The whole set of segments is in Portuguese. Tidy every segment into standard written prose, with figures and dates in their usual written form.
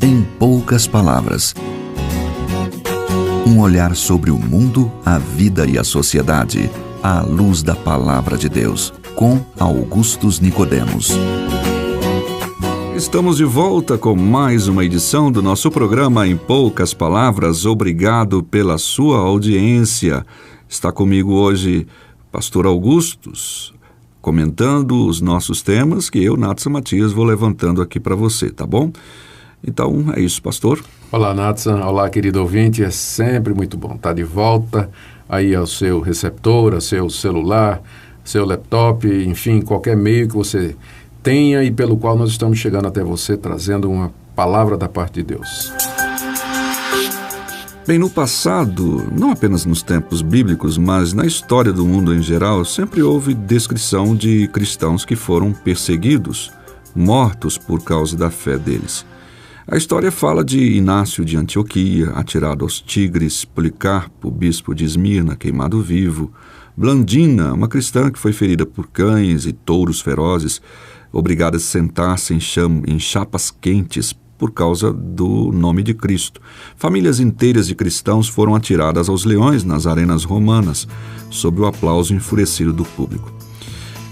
Em poucas palavras. Um olhar sobre o mundo, a vida e a sociedade, à luz da Palavra de Deus, com Augustus Nicodemos. Estamos de volta com mais uma edição do nosso programa Em Poucas Palavras. Obrigado pela sua audiência. Está comigo hoje Pastor Augustus, comentando os nossos temas que eu, Natsa Matias, vou levantando aqui para você, tá bom? Então, é isso, pastor. Olá, Natsa. Olá, querido ouvinte. É sempre muito bom estar de volta aí ao seu receptor, ao seu celular, seu laptop, enfim, qualquer meio que você tenha e pelo qual nós estamos chegando até você, trazendo uma palavra da parte de Deus. Bem, no passado, não apenas nos tempos bíblicos, mas na história do mundo em geral, sempre houve descrição de cristãos que foram perseguidos, mortos por causa da fé deles. A história fala de Inácio de Antioquia, atirado aos tigres, Policarpo, bispo de Esmirna, queimado vivo, Blandina, uma cristã que foi ferida por cães e touros ferozes, obrigada a sentar-se em chapas quentes por causa do nome de Cristo. Famílias inteiras de cristãos foram atiradas aos leões nas arenas romanas, sob o aplauso enfurecido do público.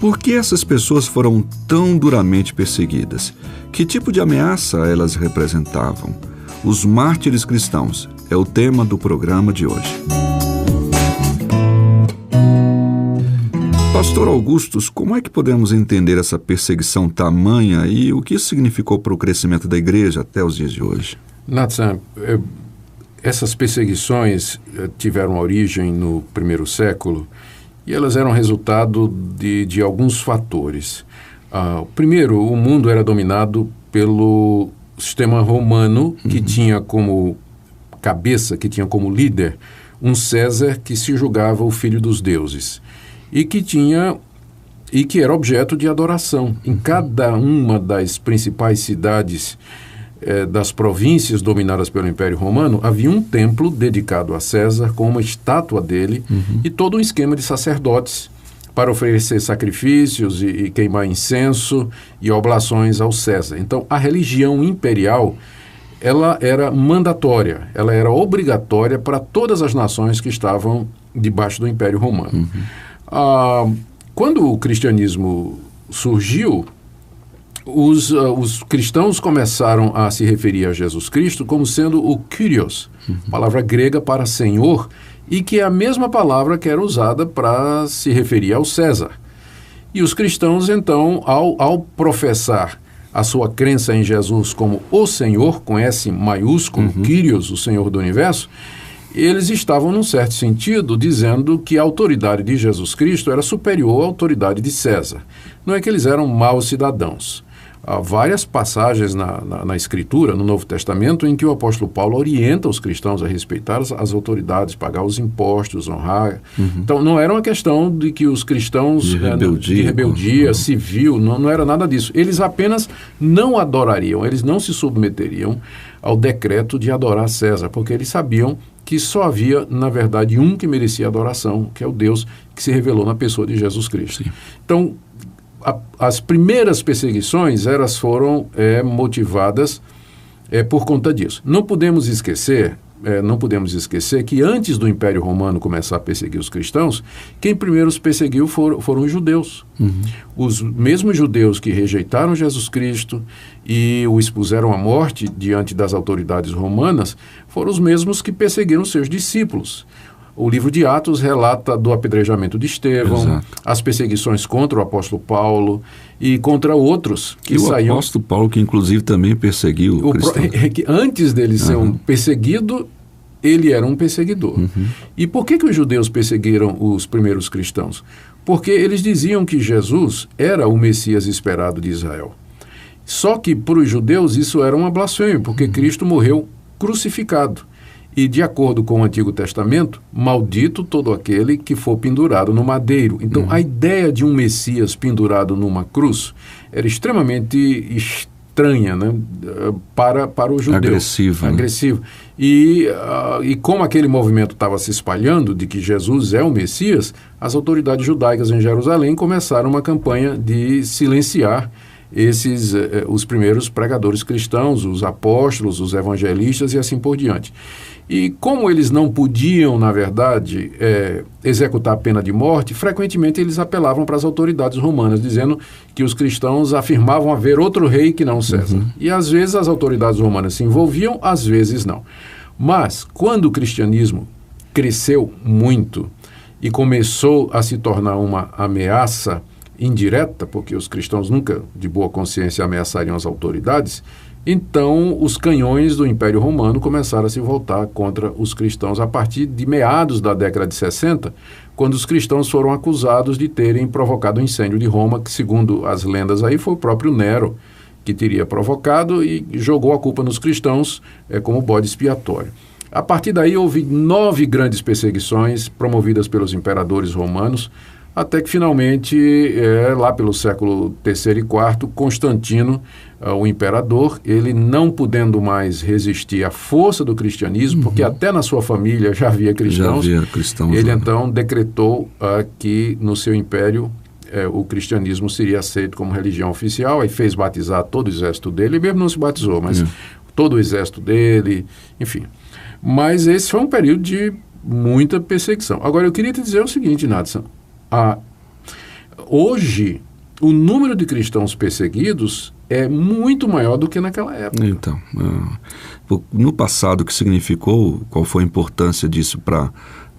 Por que essas pessoas foram tão duramente perseguidas? Que tipo de ameaça elas representavam? Os mártires cristãos é o tema do programa de hoje. Pastor Augustus, como é que podemos entender essa perseguição tamanha e o que isso significou para o crescimento da igreja até os dias de hoje? Nathan, essas perseguições tiveram origem no primeiro século e elas eram resultado de alguns fatores. Primeiro, o mundo era dominado pelo sistema romano, que tinha como cabeça, que tinha como líder, um César que se julgava o filho dos deuses. E que era objeto de adoração. Em cada uma das principais cidades das províncias dominadas pelo Império Romano, havia um templo dedicado a César, com uma estátua dele, e todo um esquema de sacerdotes para oferecer sacrifícios e queimar incenso e oblações ao César. Então, a religião imperial, ela era mandatória, ela era obrigatória para todas as nações que estavam debaixo do Império Romano. Quando o cristianismo surgiu, os cristãos começaram a se referir a Jesus Cristo como sendo o Kyrios, palavra grega para Senhor, e que é a mesma palavra que era usada para se referir ao César. E os cristãos, então, ao professar a sua crença em Jesus como o Senhor, com S maiúsculo, Kyrios, o Senhor do Universo, eles estavam, num certo sentido, dizendo que a autoridade de Jesus Cristo era superior à autoridade de César. Não é que eles eram maus cidadãos. Há várias passagens na Escritura, no Novo Testamento, em que o apóstolo Paulo orienta os cristãos a respeitar as autoridades, pagar os impostos, honrar. Então, não era uma questão de que os cristãos de rebeldia civil, não era nada disso. Eles apenas não adorariam, eles não se submeteriam ao decreto de adorar César, porque eles sabiam que só havia, na verdade, um que merecia adoração, que é o Deus que se revelou na pessoa de Jesus Cristo. Sim. Então, as primeiras perseguições, elas foram motivadas por conta disso. Não podemos esquecer que antes do Império Romano começar a perseguir os cristãos, quem primeiro os perseguiu foram os judeus. Os mesmos judeus que rejeitaram Jesus Cristo e o expuseram à morte diante das autoridades romanas, foram os mesmos que perseguiram seus discípulos. O livro de Atos relata do apedrejamento de Estevão, exato, as perseguições contra o apóstolo Paulo e contra outros que saíam... o apóstolo Paulo, que inclusive também perseguiu o cristão. Antes dele ser um perseguido, ele era um perseguidor. E por que os judeus perseguiram os primeiros cristãos? Porque eles diziam que Jesus era o Messias esperado de Israel. Só que para os judeus isso era uma blasfêmia, porque Cristo morreu crucificado. E, de acordo com o Antigo Testamento, maldito todo aquele que for pendurado no madeiro. Então, a ideia de um Messias pendurado numa cruz era extremamente estranha, né? para o judeu. Agressivo. Agressivo. E como aquele movimento estava se espalhando de que Jesus é o Messias, as autoridades judaicas em Jerusalém começaram uma campanha de silenciar os primeiros pregadores cristãos, os apóstolos, os evangelistas e assim por diante. E como eles não podiam, na verdade, executar a pena de morte, frequentemente eles apelavam para as autoridades romanas, dizendo que os cristãos afirmavam haver outro rei que não César. E às vezes as autoridades romanas se envolviam, às vezes não. Mas quando o cristianismo cresceu muito e começou a se tornar uma ameaça indireta, porque os cristãos nunca, de boa consciência, ameaçariam as autoridades, então os canhões do Império Romano começaram a se voltar contra os cristãos a partir de meados da década de 60, quando os cristãos foram acusados de terem provocado o incêndio de Roma, que, segundo as lendas aí, foi o próprio Nero que teria provocado e jogou a culpa nos cristãos como bode expiatório. A partir daí houve 9 grandes perseguições promovidas pelos imperadores romanos, até que finalmente, lá pelo século III e IV, Constantino, o imperador, ele não podendo mais resistir à força do cristianismo, porque até na sua família já havia cristãos, ele então decretou que no seu império o cristianismo seria aceito como religião oficial, aí fez batizar todo o exército dele, ele mesmo não se batizou, mas todo o exército dele, enfim. Mas esse foi um período de muita perseguição. Agora, eu queria te dizer o seguinte, Nadson, hoje, o número de cristãos perseguidos é muito maior do que naquela época. Então, no passado, o que significou, qual foi a importância disso para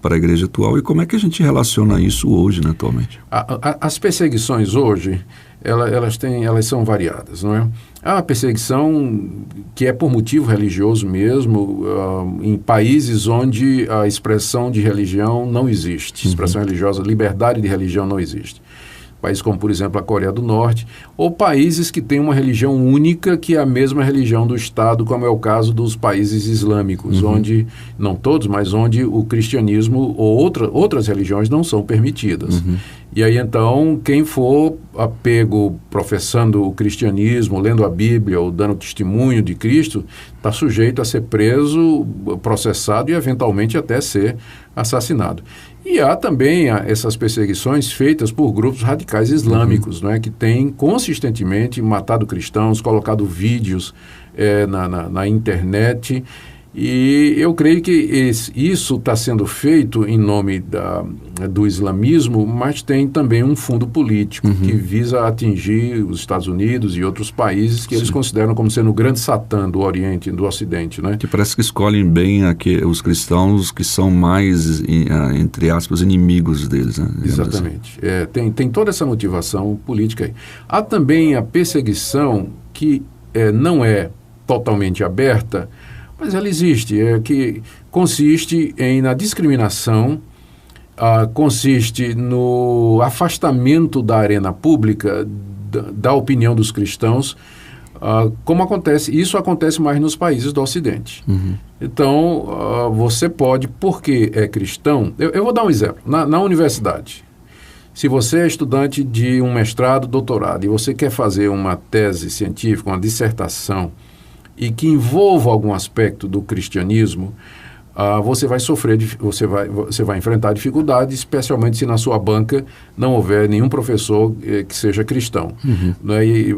a igreja atual e como é que a gente relaciona isso hoje, né, atualmente? As perseguições hoje, elas são variadas, não é? Há uma perseguição que é por motivo religioso mesmo, em países onde a expressão de religião não existe, expressão religiosa, liberdade de religião não existe. Países como, por exemplo, a Coreia do Norte, ou países que têm uma religião única que é a mesma religião do Estado, como é o caso dos países islâmicos, onde, não todos, mas onde o cristianismo ou outras religiões não são permitidas. E aí, então, quem for pego professando o cristianismo, lendo a Bíblia ou dando testemunho de Cristo, está sujeito a ser preso, processado e, eventualmente, até ser assassinado. E há também essas perseguições feitas por grupos radicais islâmicos, não é, que têm consistentemente matado cristãos, colocado vídeos na internet. E eu creio que isso está sendo feito em nome do islamismo, mas tem também um fundo político que visa atingir os Estados Unidos e outros países que eles consideram como sendo o grande Satã do Oriente e do Ocidente, né? Que parece que escolhem bem os cristãos que são mais, entre aspas, inimigos deles, né? Exatamente. Tem toda essa motivação política aí. Há também a perseguição que não é totalmente aberta, mas ela existe, que consiste na discriminação, consiste no afastamento da arena pública, da opinião dos cristãos, isso acontece mais nos países do Ocidente. Então, você pode, porque é cristão, eu vou dar um exemplo, na universidade. Se você é estudante de um mestrado, doutorado, e você quer fazer uma tese científica, uma dissertação, e que envolva algum aspecto do cristianismo, você vai sofrer, você vai enfrentar dificuldades, especialmente se na sua banca não houver nenhum professor que seja cristão. Né? E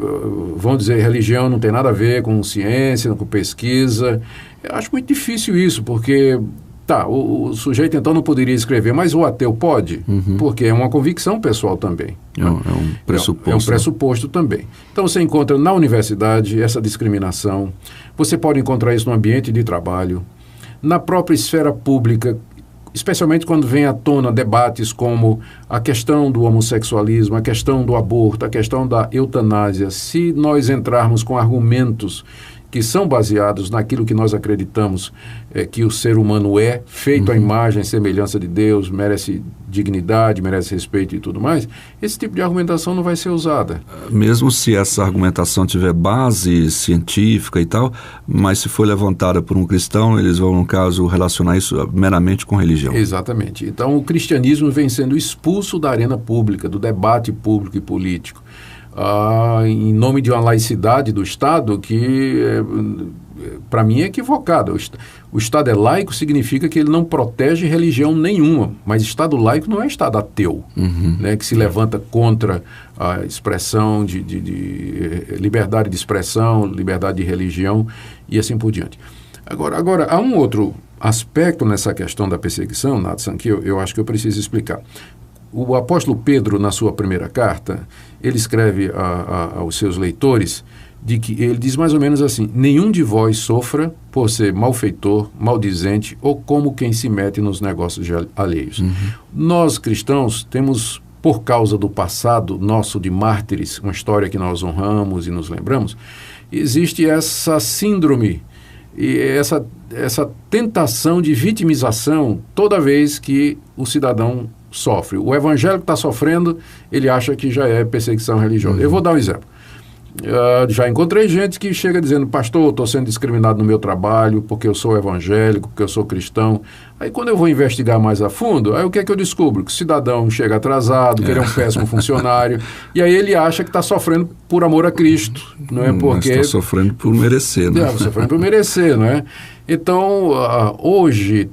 vão dizer, religião não tem nada a ver com ciência, com pesquisa. Eu acho muito difícil isso, porque o sujeito então não poderia escrever, mas o ateu pode, porque é uma convicção pessoal também. É um pressuposto. É um pressuposto também. Então você encontra na universidade essa discriminação, você pode encontrar isso no ambiente de trabalho, na própria esfera pública, especialmente quando vem à tona debates como a questão do homossexualismo, a questão do aborto, a questão da eutanásia. Se nós entrarmos com argumentos que são baseados naquilo que nós acreditamos que o ser humano é, feito à imagem e semelhança de Deus, merece dignidade, merece respeito e tudo mais, esse tipo de argumentação não vai ser usada. Mesmo se essa argumentação tiver base científica e tal, mas se for levantada por um cristão, eles vão, no caso, relacionar isso meramente com religião. Exatamente. Então, o cristianismo vem sendo expulso da arena pública, do debate público e político. Em nome de uma laicidade do Estado que para mim, é equivocada. O Estado é laico significa que ele não protege religião nenhuma, mas Estado laico não é Estado ateu, né, que se levanta contra a expressão de liberdade de expressão, liberdade de religião e assim por diante. Agora há um outro aspecto nessa questão da perseguição, Nathan, que eu acho que eu preciso explicar. O apóstolo Pedro, na sua primeira carta, ele escreve aos seus leitores de que ele diz mais ou menos assim: nenhum de vós sofra por ser malfeitor, maldizente ou como quem se mete nos negócios alheios. Nós, cristãos, temos, por causa do passado nosso de mártires, uma história que nós honramos e nos lembramos, existe essa síndrome e essa tentação de vitimização toda vez que o cidadão sofre. O evangélico está sofrendo, ele acha que já é perseguição religiosa. Eu vou dar um exemplo. Já encontrei gente que chega dizendo: pastor, estou sendo discriminado no meu trabalho porque eu sou evangélico, porque eu sou cristão. Aí quando eu vou investigar mais a fundo, aí o que é que eu descubro? Que o cidadão chega atrasado, que ele é um péssimo funcionário, e aí ele acha que está sofrendo por amor a Cristo, não é? Porque está sofrendo por merecer, né? Sofrendo por merecer, não é? Então, hoje,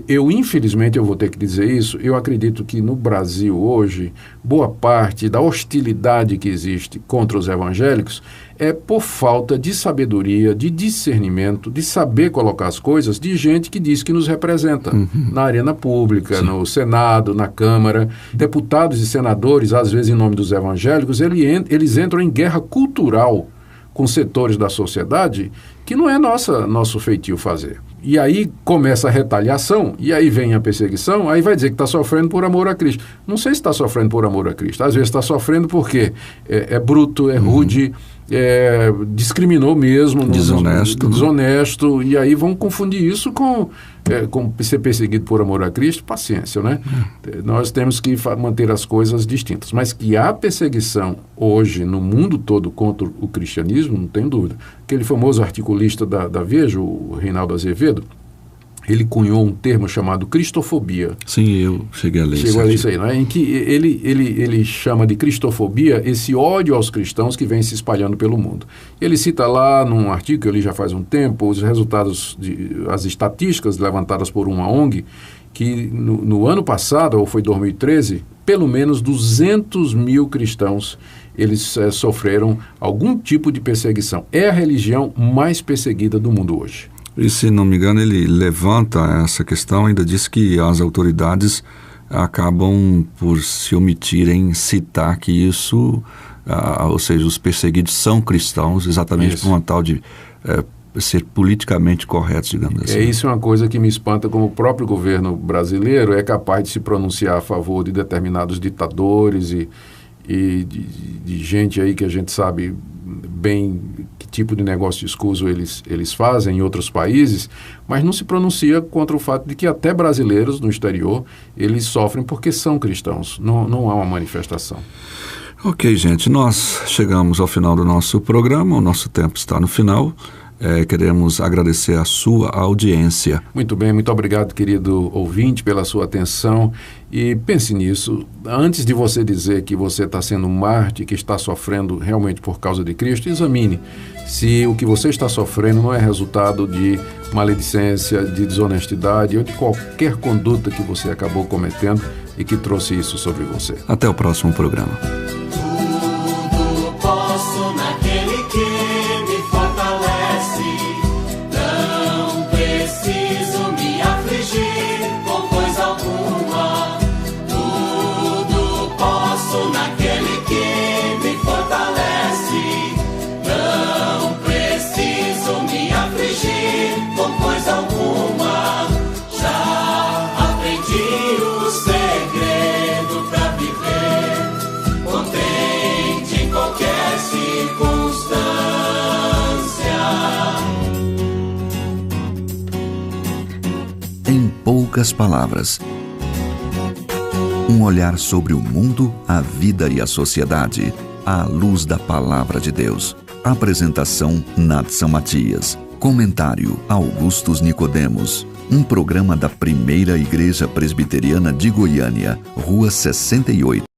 infelizmente eu vou ter que dizer isso, eu acredito que no Brasil hoje, boa parte da hostilidade que existe contra os evangélicos é por falta de sabedoria, de discernimento, de saber colocar as coisas de gente que diz que nos representa na arena pública, sim, no Senado, na Câmara. Deputados e senadores, às vezes em nome dos evangélicos, eles entram em guerra cultural com setores da sociedade que não é nosso feitio fazer. E aí começa a retaliação, e aí vem a perseguição, aí vai dizer que está sofrendo por amor a Cristo. Não sei se está sofrendo por amor a Cristo. Às vezes está sofrendo porque é bruto, é rude, discriminou mesmo. Desonesto. E aí vão confundir isso com ser perseguido por amor a Cristo. Paciência, né? Nós temos que manter as coisas distintas. Mas que há perseguição hoje no mundo todo contra o cristianismo, não tem dúvida. Aquele famoso articulista da Veja, o Reinaldo Azevedo, ele cunhou um termo chamado cristofobia. Sim, eu cheguei a ler isso. Chegou a ler isso aí, não é? Em que ele chama de cristofobia esse ódio aos cristãos que vem se espalhando pelo mundo. Ele cita lá num artigo que eu li já faz um tempo os resultados, as estatísticas levantadas por uma ONG, que no ano passado, ou foi 2013, pelo menos 200 mil cristãos eles sofreram algum tipo de perseguição. É a religião mais perseguida do mundo hoje. E, se não me engano, ele levanta essa questão, ainda diz que as autoridades acabam por se omitirem citar que isso, ou seja, os perseguidos são cristãos, exatamente por uma tal de ser politicamente corretos, digamos assim. Isso é uma coisa que me espanta, como o próprio governo brasileiro é capaz de se pronunciar a favor de determinados ditadores e de gente aí que a gente sabe bem que tipo de negócio escuso eles fazem em outros países, mas não se pronuncia contra o fato de que até brasileiros no exterior, eles sofrem porque são cristãos. Não há uma manifestação. Ok, gente, nós chegamos ao final do nosso programa, o nosso tempo está no final. Queremos agradecer a sua audiência. Muito bem, muito obrigado, querido ouvinte, pela sua atenção. E pense nisso, antes de você dizer que você está sendo um mártir, que está sofrendo realmente por causa de Cristo, examine se o que você está sofrendo não é resultado de maledicência, de desonestidade ou de qualquer conduta que você acabou cometendo e que trouxe isso sobre você. Até o próximo programa. Poucas palavras. Um olhar sobre o mundo, a vida e a sociedade, à luz da Palavra de Deus. Apresentação: Nathan Matias. Comentário: Augustus Nicodemos. Um programa da Primeira Igreja Presbiteriana de Goiânia, Rua 68.